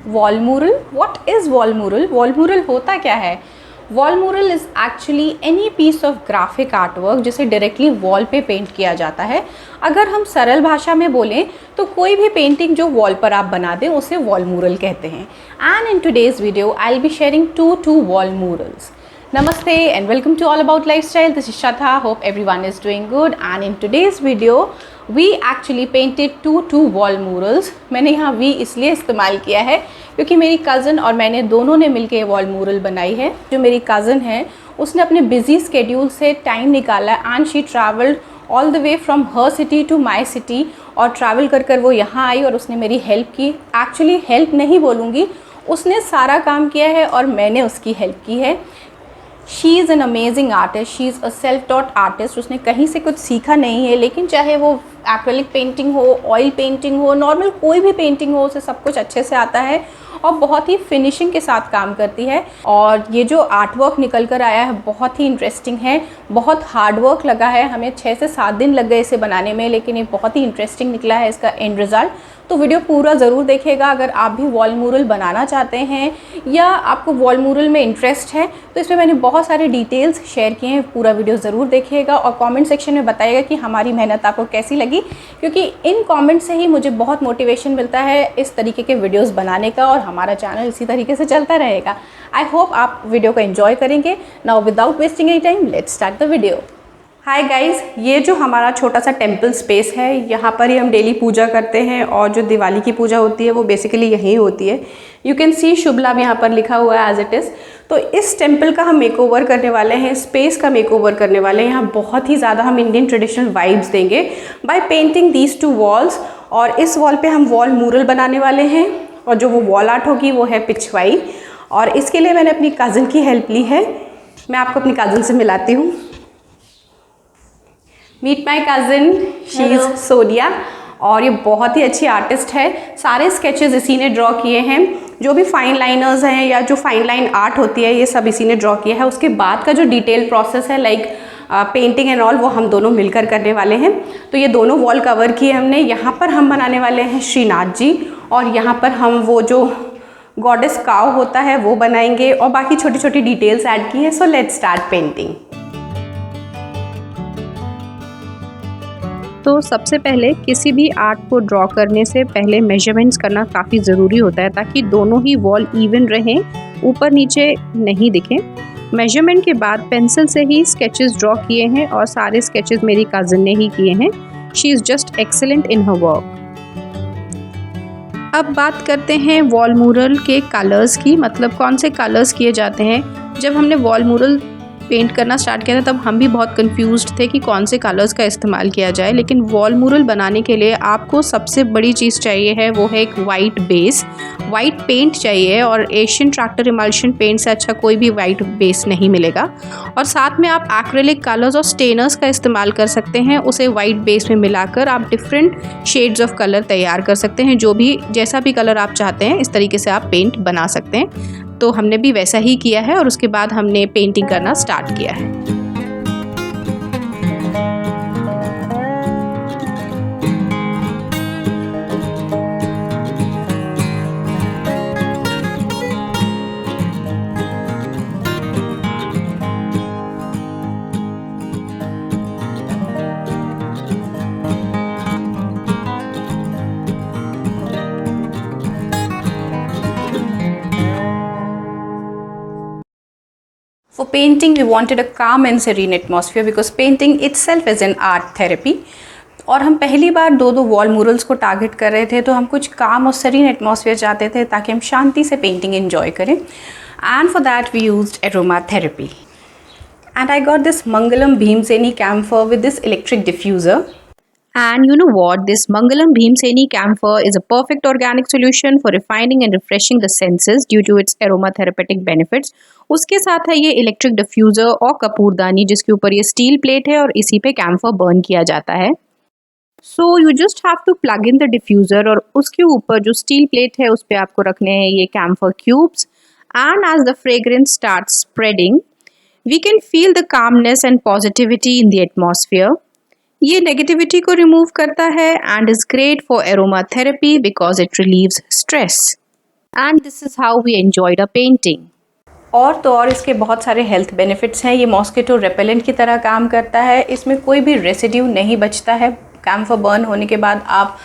Wall mural. What is wall mural? Wall mural होता क्या है? Wall mural is actually any piece of graphic artwork जिसे directly wall पे paint किया जाता है। अगर हम सरल भाषा में बोलें तो कोई भी पेंटिंग जो वॉल पर आप बना दें उसे वॉल म्यूरल कहते हैं। And in today's video I will be sharing two wall murals. Namaste and welcome to All About Lifestyle. This is Shratha. Hope everyone is doing good. And in today's video, we actually painted two wall murals. मैंने यहाँ we इसलिए इस्तेमाल किया है क्योंकि मेरी cousin और मैंने दोनों ने मिलकर वॉल म्यूरल बनाई है। जो मेरी कज़न है उसने अपने बिजी स्केड्यूल से टाइम निकाला and she travelled all the way from her city to my city, और ट्रैवल कर वो यहाँ आई और उसने मेरी हेल्प की। एक्चुअली हेल्प नहीं बोलूँगी, उसने सारा काम किया है और मैंने उसकी हेल्प की है। She is an amazing artist, she is a self taught artist. उसने कहीं से कुछ सीखा नहीं है, लेकिन चाहे वो एक्रेलिक पेंटिंग हो, ऑयल पेंटिंग हो, नॉर्मल कोई भी पेंटिंग हो, उसे सब कुछ अच्छे से आता है और बहुत ही फिनिशिंग के साथ काम करती है। और ये जो आर्ट वर्क निकल कर आया है बहुत ही इंटरेस्टिंग है। बहुत हार्ड वर्क लगा है, हमें 6 से 7 दिन लग गए इसे बनाने में, लेकिन ये बहुत ही इंटरेस्टिंग निकला है इसका एंड रिज़ल्ट। तो वीडियो पूरा ज़रूर देखिएगा। अगर आप भी वॉल म्यूरल बनाना चाहते हैं या आपको वॉल म्यूरल में इंटरेस्ट है तो इसमें मैंने बहुत सारे डिटेल्स शेयर किए हैं। पूरा वीडियो ज़रूर देखिएगा और कमेंट सेक्शन में बताइएगा कि हमारी मेहनत आपको कैसी लगी, क्योंकि इन कमेंट से ही मुझे बहुत मोटिवेशन मिलता है इस तरीके के वीडियोस बनाने का, और हमारा चैनल इसी तरीके से चलता रहेगा। आई होप आप वीडियो को एंजॉय करेंगे। Now without wasting any time let's start the video. Hi guys, ये जो हमारा छोटा सा टेम्पल स्पेस है, यहाँ पर ही हम डेली पूजा करते हैं और जो दिवाली की पूजा होती है वो बेसिकली यहीं होती है। यू कैन सी शुभ लाभ यहाँ पर लिखा हुआ है एज इट इज़। तो इस टेम्पल का हम मेकओवर करने वाले हैं, स्पेस का मेकओवर करने वाले हैं। यहाँ बहुत ही ज़्यादा हम इंडियन ट्रेडिशनल वाइब्स देंगे बाय पेंटिंग दीज 2 वॉल्स। और इस वॉल पे हम वॉल म्यूरल बनाने वाले हैं और जो वो वॉल आर्ट होगी वो है पिछवाई। और इसके लिए मैंने अपनी कज़न की हेल्प ली है। मैं आपको अपनी कज़न से मिलाती हूँ। Meet my cousin, she is Sonia, और ये बहुत ही अच्छी आर्टिस्ट है। सारे स्केचेस इसी ने ड्रॉ किए हैं। जो भी फाइन लाइनर्स हैं या जो फाइन लाइन आर्ट होती है ये सब इसी ने ड्रॉ किया है। उसके बाद का जो डिटेल प्रोसेस है लाइक पेंटिंग एंड ऑल, वो हम दोनों मिलकर करने वाले हैं। तो ये दोनों वॉल कवर किए हमने। यहाँ पर हम बनाने वाले हैं श्रीनाथ जी, और यहाँ पर हम वो जो गॉडेस काव होता है वो बनाएंगे, और बाकी छोटी छोटी डिटेल्स ऐड की हैं। So let's start painting. तो सबसे पहले किसी भी आर्ट को ड्रॉ करने से पहले मेजरमेंट्स करना काफ़ी ज़रूरी होता है ताकि दोनों ही वॉल इवन रहें, ऊपर नीचे नहीं दिखें। मेजरमेंट के बाद पेंसिल से ही स्केचेस ड्रॉ किए हैं और सारे स्केचेस मेरी कज़न ने ही किए हैं। She is just excellent in her work. अब बात करते हैं वॉल म्यूरल के कलर्स की, मतलब कौन से कलर्स किए जाते हैं। जब हमने वॉल म्यूरल पेंट करना स्टार्ट किया था तब हम भी बहुत कंफ्यूज्ड थे कि कौन से कलर्स का इस्तेमाल किया जाए, लेकिन वॉल म्यूरल बनाने के लिए आपको सबसे बड़ी चीज़ चाहिए है वो है एक वाइट बेस। वाइट पेंट चाहिए, और एशियन ट्रैक्टर इमल्शन पेंट से अच्छा कोई भी वाइट बेस नहीं मिलेगा। और साथ में आप एक्रेलिक कलर्स और स्टेनर्स का इस्तेमाल कर सकते हैं। उसे वाइट बेस में मिलाकर आप डिफरेंट शेड्स ऑफ कलर तैयार कर सकते हैं। जो भी जैसा भी कलर आप चाहते हैं इस तरीके से आप पेंट बना सकते हैं। तो हमने भी वैसा ही किया है और उसके बाद हमने पेंटिंग करना स्टार्ट किया है। For painting, we wanted a calm and serene atmosphere because painting itself is an art therapy. और हम पहली बार 2 वॉल म्यूरल्स को टारगेट कर रहे थे, तो हम कुछ काम और सरीन एटमॉस्फेयर चाहते थे ताकि हम शांति से पेंटिंग एंजॉय करें। And for that we used aromatherapy. And I got this Mangalam Bhimseni camphor with this electric diffuser. And you know what? This Mangalam Bhimseni camphor is a perfect organic solution for refining and refreshing the senses due to its aromatherapeutic benefits. उसके साथ है ये electric diffuser और कपूरदानी, जिसके ऊपर ये steel plate है और इसी पे कैम्फर बर्न किया जाता है। So you just have to plug in the diffuser, और उसके ऊपर जो स्टील प्लेट है उस पर आपको रखने हैं ये camphor cubes. And as the fragrance start spreading we can feel the calmness and positivity in the atmosphere. ये नेगेटिविटी को रिमूव करता है and is great for aromatherapy because it relieves stress. and this is how we enjoyed our painting. और तो और इसके बहुत सारे हेल्थ बेनिफिट्स हैं। ये मॉस्किटो रेपेलेंट की तरह काम करता है। इसमें कोई भी रेसिड्यू नहीं बचता है। कैम्फर बर्न होने के बाद आप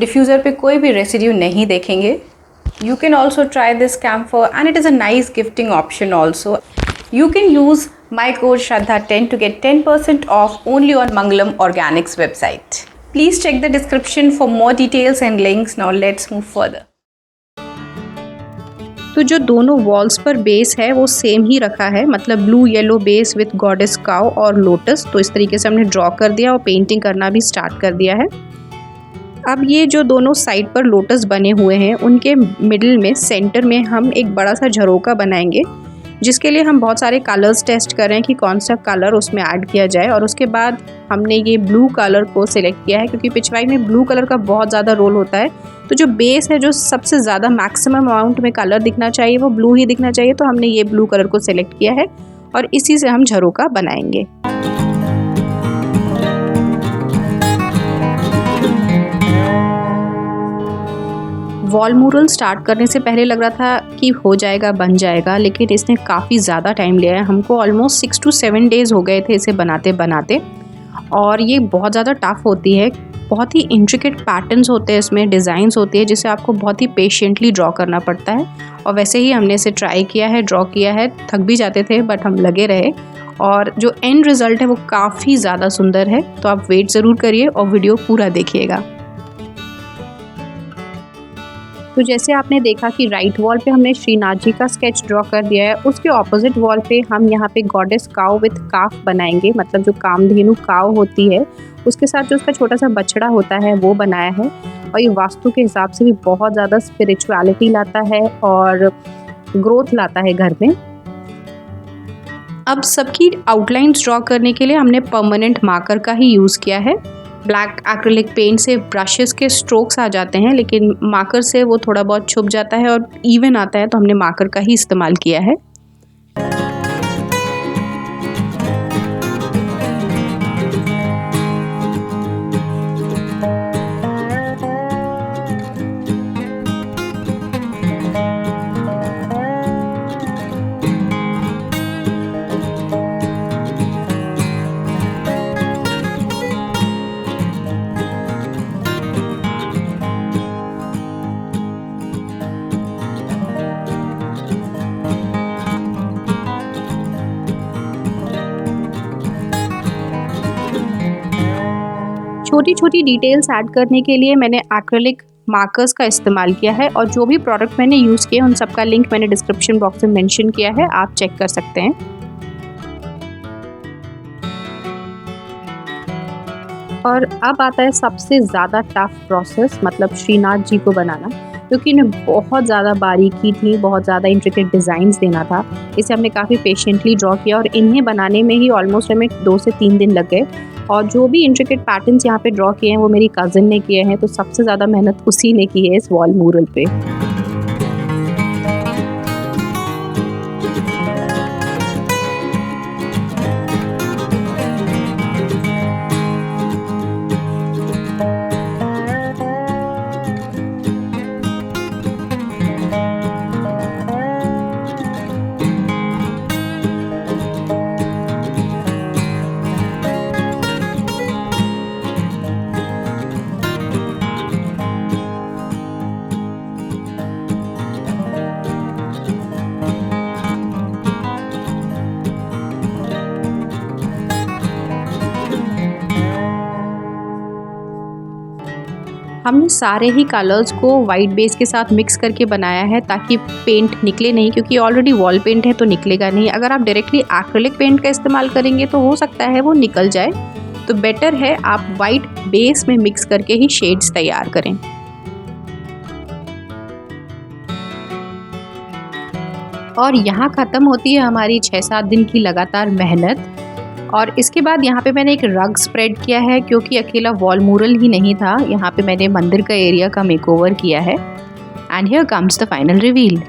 डिफ्यूज़र पे कोई भी रेसिड्यू नहीं देखेंगे। You can also try this camphor and it is a nice gifting option also. You can use my code Shraddha10 to get 10% off only on Mangalam Organics website. Please check the description for more details and links. Now let's move further. तो जो दोनों walls पर base है वो same ही रखा है, मतलब blue yellow base with goddess cow और लोटस। तो इस तरीके से हमने ड्रॉ कर दिया और पेंटिंग करना भी स्टार्ट कर दिया है। अब ये जो दोनों साइड पर लोटस बने हुए हैं उनके मिडिल में सेंटर में हम एक बड़ा सा झरोका बनाएंगे, जिसके लिए हम बहुत सारे कलर्स टेस्ट कर रहे हैं कि कौन सा कलर उसमें ऐड किया जाए। और उसके बाद हमने ये ब्लू कलर को सिलेक्ट किया है, क्योंकि पिचवाई में ब्लू कलर का बहुत ज़्यादा रोल होता है। तो जो बेस है, जो सबसे ज़्यादा मैक्सिमम अमाउंट में कलर दिखना चाहिए वो ब्लू ही दिखना चाहिए। तो हमने ये ब्लू कलर को सिलेक्ट किया है और इसी से हम झरोका बनाएंगे। वॉल म्यूरल स्टार्ट करने से पहले लग रहा था कि हो जाएगा, बन जाएगा, लेकिन इसने काफ़ी ज़्यादा टाइम लिया है। हमको ऑलमोस्ट 6 to 7 डेज़ हो गए थे इसे बनाते बनाते। और ये बहुत ज़्यादा टफ होती है। बहुत ही इंट्रिकेट पैटर्न्स होते हैं इसमें, डिज़ाइंस होती है, जिसे आपको बहुत ही पेशेंटली ड्रॉ करना पड़ता है। और वैसे ही हमने इसे ट्राई किया है, ड्रॉ किया है। थक भी जाते थे बट हम लगे रहे और जो एंड रिज़ल्ट है वो काफ़ी ज़्यादा सुंदर है। तो आप वेट ज़रूर करिए और वीडियो पूरा देखिएगा। तो जैसे आपने देखा कि राइट वॉल पे हमने श्रीनाथ जी का स्केच ड्रॉ कर दिया है, उसके ऑपोजिट वॉल पे हम यहाँ पे गॉडेस काउ विथ काफ बनाएंगे, मतलब जो कामधेनु काउ होती है उसके साथ जो उसका छोटा सा बछड़ा होता है वो बनाया है। और ये वास्तु के हिसाब से भी बहुत ज़्यादा स्पिरिचुअलिटी लाता है और ग्रोथ लाता है घर में। अब सबकी आउटलाइंस ड्रॉ करने के लिए हमने परमानेंट मार्कर का ही यूज़ किया है। ब्लैक एक्रिलिक पेंट से ब्रशेस के स्ट्रोक्स आ जाते हैं, लेकिन मार्कर से वो थोड़ा बहुत छुप जाता है और इवन आता है, तो हमने मार्कर का ही इस्तेमाल किया है। छोटी छोटी डिटेल्स ऐड करने के लिए मैंने एक्रिलिक मार्कर्स का इस्तेमाल किया है और जो भी प्रोडक्ट मैंने यूज़ किए उन सब का लिंक मैंने डिस्क्रिप्शन बॉक्स में मेंशन किया है, आप चेक कर सकते हैं। और अब आता है सबसे ज़्यादा टफ प्रोसेस, मतलब श्रीनाथ जी को बनाना, क्योंकि इन्हें बहुत ज़्यादा बारीकी थी, बहुत ज़्यादा इंट्रिकेट डिज़ाइंस देना था। इसे हमने काफ़ी पेशेंटली ड्रॉ किया और इन्हें बनाने में ही ऑलमोस्ट हमें 2 से 3 दिन लग गए। और जो भी इंट्रिकेट पैटर्न्स यहाँ पे ड्रॉ किए हैं वो मेरी कज़िन ने किए हैं, तो सबसे ज़्यादा मेहनत उसी ने की है इस वॉल म्यूरल पे। हमने सारे ही कलर्स को वाइट बेस के साथ मिक्स करके बनाया है ताकि पेंट निकले नहीं, क्योंकि ऑलरेडी वॉल पेंट है तो निकलेगा नहीं। अगर आप डायरेक्टली एक्रिलिक पेंट का इस्तेमाल करेंगे तो हो सकता है वो निकल जाए, तो बेटर है आप वाइट बेस में मिक्स करके ही शेड्स तैयार करें। और यहाँ ख़त्म होती है हमारी 6-7 दिन की लगातार मेहनत। और इसके बाद यहाँ पे मैंने एक रग स्प्रेड किया है, क्योंकि अकेला वॉल म्यूरल ही नहीं था, यहाँ पे मैंने मंदिर का एरिया का मेकओवर किया है। And here comes the final reveal.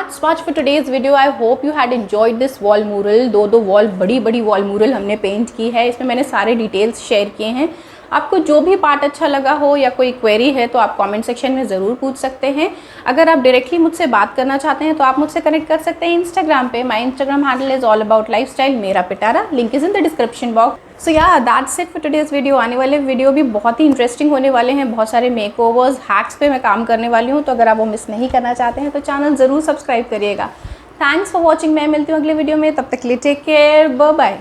That's much for today's video. I hope you had enjoyed this wall mural. दो वॉल बड़ी वॉल म्यूरल हमने पेंट की है। इसमें मैंने सारे डिटेल्स शेयर किए हैं। आपको जो भी पार्ट अच्छा लगा हो या कोई क्वेरी है तो आप कमेंट सेक्शन में ज़रूर पूछ सकते हैं। अगर आप डायरेक्टली मुझसे बात करना चाहते हैं तो आप मुझसे कनेक्ट कर सकते हैं इंस्टाग्राम पे। My Instagram handle is all about lifestyle Mera Pitara. Link is in the description box. So yeah that's it for today's video. आने वाले वीडियो भी बहुत ही इंटरेस्टिंग होने वाले हैं। बहुत सारे मेकओवर्स हैक्स पे मैं काम करने वाली हूँ, तो अगर आप वो मिस नहीं करना चाहते हैं तो चैनल ज़रूर सब्सक्राइब करिएगा। Thanks for watching. मैं मिलती हूँ अगले वीडियो में, तब तक के लिए टेक केयर, बाय बाय।